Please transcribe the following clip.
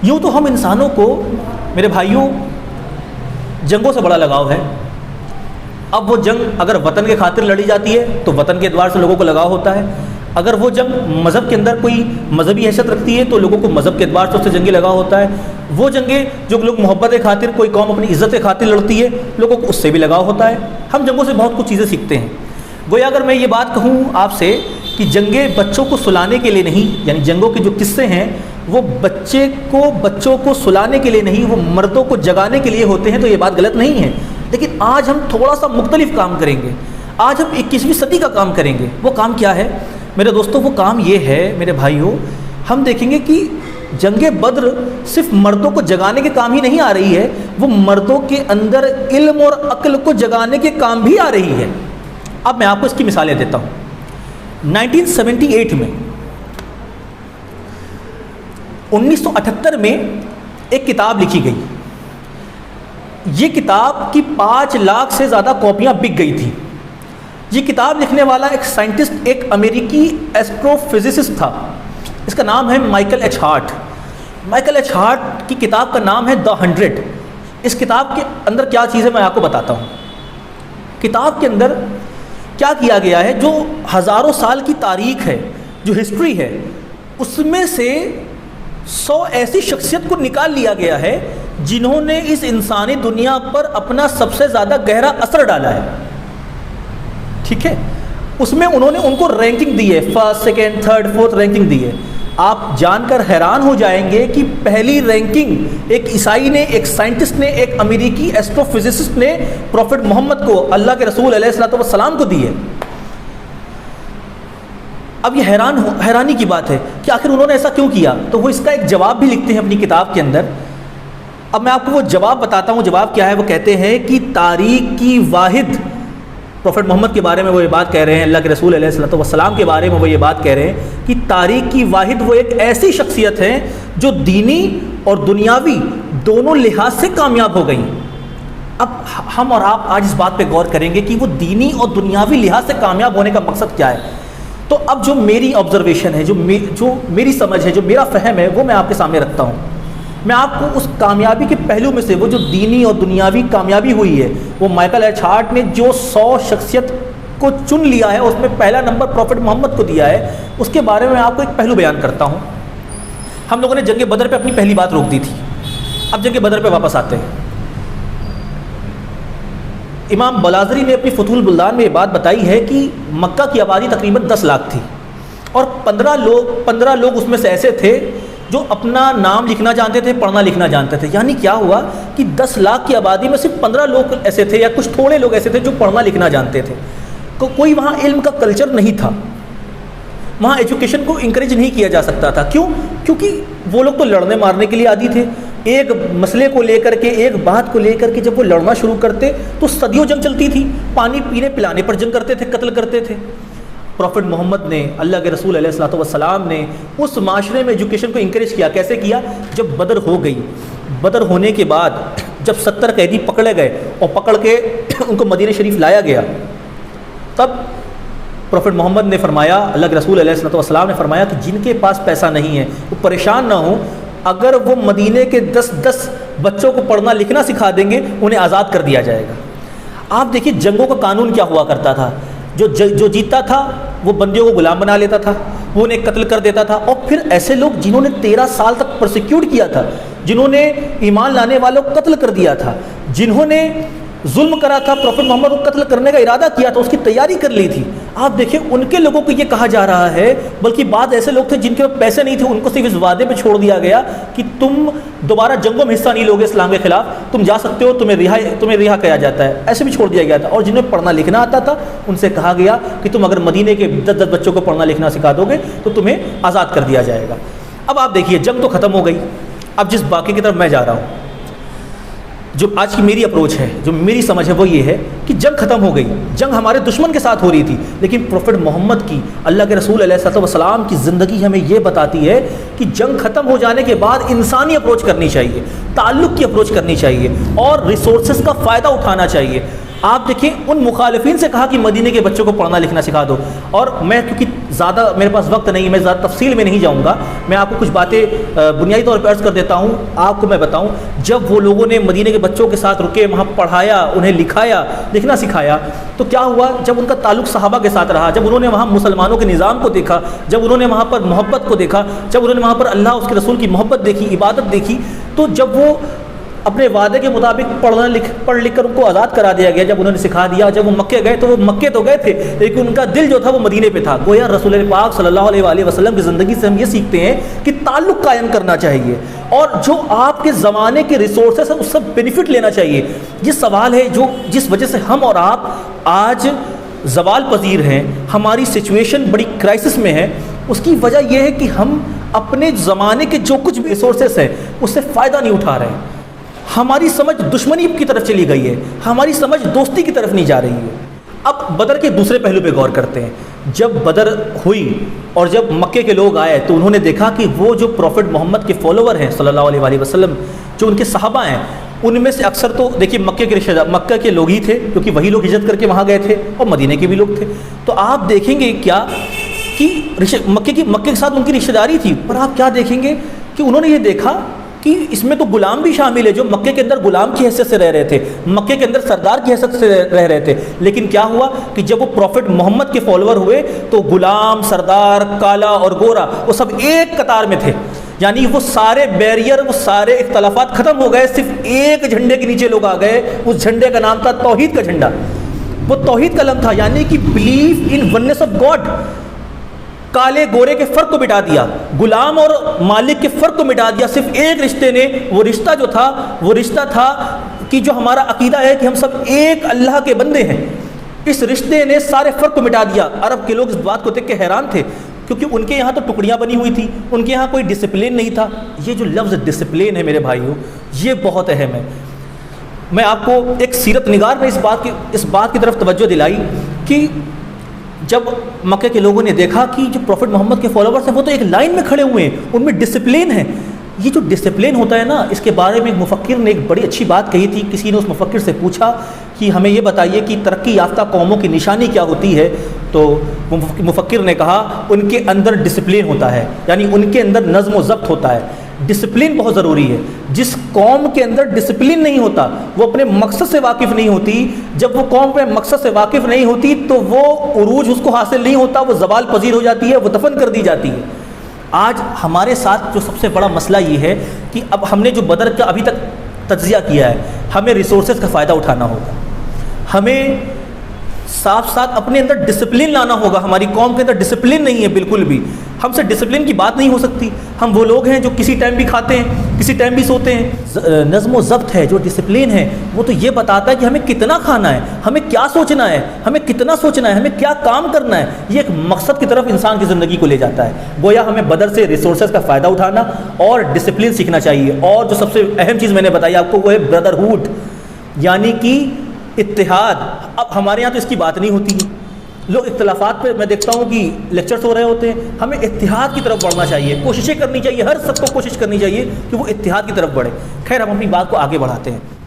یوں تو ہم انسانوں کو میرے بھائیوں جنگوں سے بڑا لگاؤ ہے. اب وہ جنگ اگر وطن کے خاطر لڑی جاتی ہے تو وطن کے اعتبار سے لوگوں کو لگاؤ ہوتا ہے. اگر وہ جنگ مذہب کے اندر کوئی مذہبی حیثیت رکھتی ہے تو لوگوں کو مذہب کے اعتبار سے اس سے جنگی لگاؤ ہوتا ہے. وہ جنگیں جو لوگ محبت کے خاطر، کوئی قوم اپنی عزت کے خاطر لڑتی ہے، لوگوں کو اس سے بھی لگاؤ ہوتا ہے. ہم جنگوں سے بہت کچھ چیزیں سیکھتے ہیں. گویا اگر میں یہ بات کہوں آپ سے کہ جنگیں بچوں کو سلانے کے لیے نہیں، یعنی جنگوں کے جو قصے ہیں وہ بچوں کو سلانے کے لیے نہیں، وہ مردوں کو جگانے کے لیے ہوتے ہیں، تو یہ بات غلط نہیں ہے. لیکن آج ہم تھوڑا سا مختلف کام کریں گے. آج ہم 21ویں صدی کا کام کریں گے. وہ کام کیا ہے میرے دوستوں؟ وہ کام یہ ہے میرے بھائیوں، ہم دیکھیں گے کہ جنگ بدر صرف مردوں کو جگانے کے کام ہی نہیں آ رہی ہے، وہ مردوں کے اندر علم اور عقل کو جگانے کے کام بھی آ رہی ہے. اب میں آپ کو اس کی مثالیں دیتا ہوں. 1978 میں 1978 میں ایک کتاب لکھی گئی. یہ کتاب کی 5 لاکھ سے زیادہ کاپیاں بک گئی تھی. یہ کتاب لکھنے والا ایک سائنٹسٹ، ایک امریکی ایسٹرو فزسسٹ تھا. اس کا نام ہے Michael H Hart. Michael H Hart کی کتاب کا نام ہے دا 100. اس کتاب کے اندر کیا چیز ہے میں آپ کو بتاتا ہوں. کتاب کے اندر کیا کیا گیا ہے، جو ہزاروں سال کی تاریخ ہے، جو ہسٹری ہے، اس میں سے 100 ایسی شخصیت کو نکال لیا گیا ہے جنہوں نے اس انسانی دنیا پر اپنا سب سے زیادہ گہرا اثر ڈالا ہے. ٹھیک ہے، اس میں انہوں نے ان کو رینکنگ دی ہے، 1st، 2nd، 3rd، 4th ranking دی ہے. آپ جان کر حیران ہو جائیں گے کہ پہلی رینکنگ ایک عیسائی نے، ایک سائنٹسٹ نے، ایک امریکی ایسٹرو فزسسٹ نے پروفٹ محمد کو، اللہ کے رسول علیہ الصلوۃ والسلام کو دی ہے. اب یہ حیرانی کی بات ہے کہ آخر انہوں نے ایسا کیوں کیا. تو وہ اس کا ایک جواب بھی لکھتے ہیں اپنی کتاب کے اندر. اب میں آپ کو وہ جواب بتاتا ہوں. جواب کیا ہے؟ وہ کہتے ہیں کہ تاریخ کی واحد، پروفٹ محمد کے بارے میں وہ یہ بات کہہ رہے ہیں، اللہ کے رسول علیہ الصلوۃ والسلام کے بارے میں وہ یہ بات کہہ رہے ہیں کہ تاریخ کی واحد وہ ایک ایسی شخصیت ہے جو دینی اور دنیاوی دونوں لحاظ سے کامیاب ہو گئی. اب ہم اور آپ آج اس بات پہ غور کریں گے کہ وہ دینی اور دنیاوی لحاظ سے کامیاب ہونے کا مقصد کیا ہے. تو اب جو میری آبزرویشن ہے، جو میری سمجھ ہے، جو میرا فہم ہے، وہ میں آپ کے سامنے رکھتا ہوں. میں آپ کو اس کامیابی کے پہلو میں سے، وہ جو دینی اور دنیاوی کامیابی ہوئی ہے، وہ مائیکل ایچ ہارٹ نے جو 100 شخصیت کو چن لیا ہے، اس میں پہلا نمبر پروفٹ محمد کو دیا ہے. اس کے بارے میں آپ کو ایک پہلو بیان کرتا ہوں. ہم لوگوں نے جنگ بدر پہ اپنی پہلی بات روک دی تھی. اب جنگ بدر پہ واپس آتے ہیں. امام بلازری نے اپنی فتح البلدان میں یہ بات بتائی ہے کہ مکہ کی آبادی تقریباً 10 لاکھ تھی اور 15 لوگ اس میں سے ایسے تھے جو اپنا نام لکھنا جانتے تھے، پڑھنا لکھنا جانتے تھے. یعنی کیا ہوا کہ 10 لاکھ کی آبادی میں صرف 15 لوگ ایسے تھے یا کچھ تھوڑے لوگ ایسے تھے جو پڑھنا لکھنا جانتے تھے. کوئی وہاں علم کا کلچر نہیں تھا. وہاں ایجوکیشن کو انکریج نہیں کیا جا سکتا تھا. کیوں؟ کیونکہ وہ لوگ تو لڑنے مارنے کے لیے عادی تھے. ایک مسئلے کو لے کر کے، ایک بات کو لے کر کے جب وہ لڑنا شروع کرتے تو صدیوں جنگ چلتی تھی. پانی پینے پلانے پر جنگ کرتے تھے، قتل کرتے تھے. پروفٹ محمد نے، اللہ کے رسول علیہ الصلوۃ والسلام نے اس معاشرے میں ایجوکیشن کو انکریج کیا. کیسے کیا؟ جب بدر ہو گئی، بدر ہونے کے بعد جب 70 قیدی پکڑے گئے اور پکڑ کے ان کو مدینہ شریف لایا گیا، تب پروفٹ محمد نے فرمایا، اللہ کے رسول علیہ الصلوۃ والسلام نے فرمایا کہ جن کے پاس پیسہ نہیں ہے وہ پریشان نہ ہوں، اگر وہ مدینے کے 10 بچوں کو پڑھنا لکھنا سکھا دیں گے انہیں آزاد کر دیا جائے گا. آپ دیکھیے جنگوں کا قانون کیا ہوا کرتا تھا. جو جیتا تھا وہ بندیوں کو غلام بنا لیتا تھا، وہ انہیں قتل کر دیتا تھا. اور پھر ایسے لوگ جنہوں نے 13 سال تک پرسیکیوٹ کیا تھا، جنہوں نے ایمان لانے والوں کو قتل کر دیا تھا، جنہوں نے ظلم کرا تھا، پروفٹ محمد کو قتل کرنے کا ارادہ کیا تھا، اس کی تیاری کر لی تھی. آپ دیکھیں ان کے لوگوں کو یہ کہا جا رہا ہے، بلکہ بعض ایسے لوگ تھے جن کے پیسے نہیں تھے، ان کو صرف اس وعدے پہ چھوڑ دیا گیا کہ تم دوبارہ جنگوں میں حصہ نہیں لوگے اسلام کے خلاف، تم جا سکتے ہو، تمہیں رہا کیا جاتا ہے. ایسے بھی چھوڑ دیا گیا تھا. اور جنہیں پڑھنا لکھنا آتا تھا ان سے کہا گیا کہ تم اگر مدینے کے 10 بچوں کو پڑھنا لکھنا سکھا دو گے تو تمہیں آزاد کر دیا جائے گا. اب آپ دیکھیے جنگ تو ختم ہو گئی. اب جس واقعے کی طرف میں جا رہا ہوں، جو آج کی میری اپروچ ہے، جو میری سمجھ ہے، وہ یہ ہے کہ جنگ ختم ہو گئی. جنگ ہمارے دشمن کے ساتھ ہو رہی تھی، لیکن پروفٹ محمد کی، اللہ کے رسول علیہ الصلوۃ والسلام کی زندگی ہمیں یہ بتاتی ہے کہ جنگ ختم ہو جانے کے بعد انسانی اپروچ کرنی چاہیے، تعلق کی اپروچ کرنی چاہیے اور ریسورسز کا فائدہ اٹھانا چاہیے. آپ دیکھیں ان مخالفین سے کہا کہ مدینے کے بچوں کو پڑھنا لکھنا سکھا دو. اور میں کیونکہ زیادہ میرے پاس وقت نہیں, میں زیادہ تفصیل میں نہیں جاؤں گا, میں آپ کو کچھ باتیں بنیادی طور پر عرض کر دیتا ہوں. آپ کو میں بتاؤں, جب وہ لوگوں نے مدینے کے بچوں کے ساتھ رکے, وہاں پڑھایا, انہیں لکھایا, لکھنا سکھایا, تو کیا ہوا جب ان کا تعلق صحابہ کے ساتھ رہا, جب انہوں نے وہاں مسلمانوں کے نظام کو دیکھا, جب انہوں نے وہاں پر محبت کو دیکھا, جب انہوں نے وہاں پر اللہ اس کے رسول کی محبت دیکھی, عبادت دیکھی, تو جب وہ اپنے وعدے کے مطابق پڑھ لکھ کر ان کو آزاد کرا دیا گیا, جب انہوں نے سکھا دیا, جب وہ مکے گئے تو وہ مکے تو گئے تھے لیکن ان کا دل جو تھا وہ مدینے پہ تھا. گویا رسول پاک صلی اللہ علیہ وآلہ وسلم کی زندگی سے ہم یہ سیکھتے ہیں کہ تعلق قائم کرنا چاہیے اور جو آپ کے زمانے کے ریسورسز ہیں اس سے بینیفٹ لینا چاہیے. یہ سوال ہے جو جس وجہ سے ہم اور آپ آج زوال پذیر ہیں, ہماری سچویشن بڑی کرائسس میں ہے, اس کی وجہ یہ ہے کہ ہم اپنے زمانے کے جو کچھ بھی ریسورسز ہیں اس سے فائدہ نہیں اٹھا رہے ہیں. ہماری سمجھ دشمنی کی طرف چلی گئی ہے, ہماری سمجھ دوستی کی طرف نہیں جا رہی ہے. اب بدر کے دوسرے پہلو پہ غور کرتے ہیں. جب بدر ہوئی اور جب مکے کے لوگ آئے تو انہوں نے دیکھا کہ وہ جو پروفٹ محمد کے فالوور ہیں صلی اللہ علیہ وآلہ وسلم, جو ان کے صحابہ ہیں, ان میں سے اکثر تو دیکھیے مکہ کے لوگ ہی تھے کیونکہ وہی لوگ ہجرت کر کے وہاں گئے تھے, اور مدینے کے بھی لوگ تھے. تو آپ دیکھیں گے کیا کہ مکے کے ساتھ ان کی رشتہ داری تھی, پر آپ کیا دیکھیں گے کہ انہوں نے یہ دیکھا کہ اس میں تو غلام بھی شامل ہے جو مکے کے اندر غلام کی حیثیت سے رہ رہے تھے, مکے کے اندر سردار کی حیثیت سے رہ رہے تھے. لیکن کیا ہوا کہ جب وہ پروفٹ محمد کے فالوور ہوئے تو غلام, سردار, کالا اور گورا وہ سب ایک قطار میں تھے. یعنی وہ سارے بیریئر, وہ سارے اختلافات ختم ہو گئے, صرف ایک جھنڈے کے نیچے لوگ آ گئے. اس جھنڈے کا نام تھا توحید کا جھنڈا. وہ توحید کا علم تھا, یعنی کہ belief in oneness of God. کالے گورے کے فرق کو مٹا دیا, غلام اور مالک کے فرق کو مٹا دیا. صرف ایک رشتے نے, وہ رشتہ جو تھا وہ رشتہ تھا کہ جو ہمارا عقیدہ ہے کہ ہم سب ایک اللہ کے بندے ہیں. اس رشتے نے سارے فرق کو مٹا دیا. عرب کے لوگ اس بات کو دیکھ کے حیران تھے کیونکہ ان کے یہاں تو ٹکڑیاں بنی ہوئی تھی, ان کے یہاں کوئی ڈسپلن نہیں تھا. یہ جو لفظ ڈسپلن ہے میرے بھائیوں, یہ بہت اہم ہے. میں آپ کو ایک سیرت نگار میں اس بات کی طرف توجہ دلائی کہ جب مکے کے لوگوں نے دیکھا کہ جو پروفٹ محمد کے فالوورز ہیں وہ تو ایک لائن میں کھڑے ہوئے ہیں, ان میں ڈسپلن ہے. یہ جو ڈسپلن ہوتا ہے نا, اس کے بارے میں ایک مفکر نے ایک بڑی اچھی بات کہی تھی. کسی نے اس مفکر سے پوچھا کہ ہمیں یہ بتائیے کہ ترقی یافتہ قوموں کی نشانی کیا ہوتی ہے, تو مفکر نے کہا ان کے اندر ڈسپلن ہوتا ہے, یعنی ان کے اندر نظم و ضبط ہوتا ہے. ڈسپلن بہت ضروری ہے. جس قوم کے اندر ڈسپلن نہیں ہوتا وہ اپنے مقصد سے واقف نہیں ہوتی. جب وہ قوم اپنے مقصد سے واقف نہیں ہوتی تو وہ عروج اس کو حاصل نہیں ہوتا, وہ زوال پذیر ہو جاتی ہے, وہ دفن کر دی جاتی ہے. آج ہمارے ساتھ جو سب سے بڑا مسئلہ یہ ہے کہ اب ہم نے جو بدر کا ابھی تک تجزیہ کیا ہے, ہمیں ریسورسز کا فائدہ اٹھانا ہوگا. ہمیں ساتھ ساتھ اپنے اندر ڈسپلن لانا ہوگا. ہماری قوم کے اندر ڈسپلن نہیں ہے بالکل بھی. ہم سے ڈسپلن کی بات نہیں ہو سکتی. ہم وہ لوگ ہیں جو کسی ٹائم بھی کھاتے ہیں, کسی ٹائم بھی سوتے ہیں. نظم و ضبط ہے, جو ڈسپلن ہے وہ تو یہ بتاتا ہے کہ ہمیں کتنا کھانا ہے, ہمیں کیا سوچنا ہے, ہمیں کتنا سوچنا ہے, ہمیں کیا کام کرنا ہے. یہ ایک مقصد کی طرف انسان کی زندگی کو لے جاتا ہے. گویا ہمیں بدر سے ریسورسز کا فائدہ اٹھانا اور ڈسپلن سیکھنا چاہیے. اور جو سب سے اہم چیز میں نے بتائی آپ کو وہ ہے بردرہوڈ, یعنی کہ اتحاد. اب ہمارے یہاں تو اس کی بات نہیں ہوتی ہے. لوگ اختلافات پہ میں دیکھتا ہوں کہ لیکچرز ہو رہے ہوتے ہیں. ہمیں اتحاد کی طرف بڑھنا چاہیے, کوششیں کرنی چاہیے, ہر سب کو کوشش کرنی چاہیے کہ وہ اتحاد کی طرف بڑھے. خیر ہم اپنی بات کو آگے بڑھاتے ہیں.